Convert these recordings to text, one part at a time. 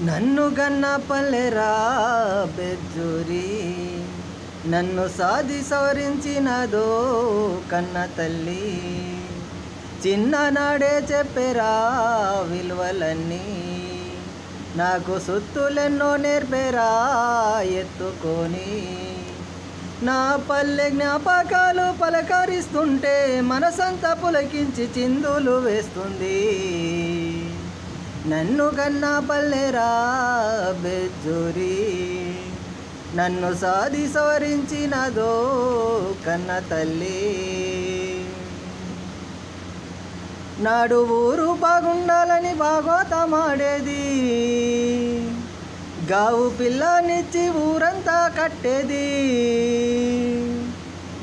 నన్ను గన్న పల్లెరా బెజ్జూరి, నన్ను సాది సవరించినదో కన్న తల్లి. చిన్ననాడే చెప్పెరా విలువలన్నీ, నాకు సుత్తులెన్నో నేర్పెరా ఎత్తుకొని. నా పల్లె జ్ఞాపకాలు పలకరిస్తుంటే మనసంతా పులకించి చిందులు వేస్తుంది. నన్ను గన్న పల్లెరా బెజ్జూరి, నన్ను సాది సవరించినదో కన్న తల్లి. నాడు ఊరు బాగుండాలని బాగోతమాడేది, గావు పిల్లనిచ్చి ఊరంతా కట్టేది.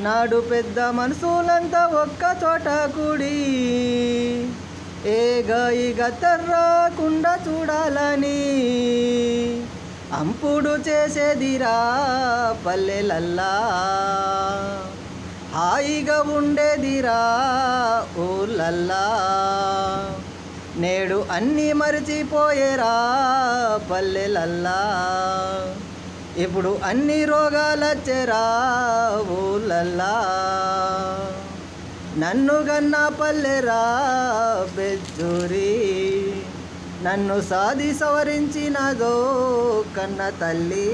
నాడు పెద్ద మనుషులంతా ఒక్క చోట కూడి ఏ గాయి గతర్రాకుండా చూడాలని అంపుడు చేసేదిరా పల్లెలల్లా. హాయిగా ఉండేదిరా ఊర్లల్లా. నేడు అన్నీ మరిచిపోయేరా పల్లెలల్లా. ఇప్పుడు అన్ని రోగాలొచ్చేరా ఊర్లల్లా. నన్ను గన్న పల్లెరా బెజ్జూరి, నన్ను సాది సవరించినదో కన్న తల్లి.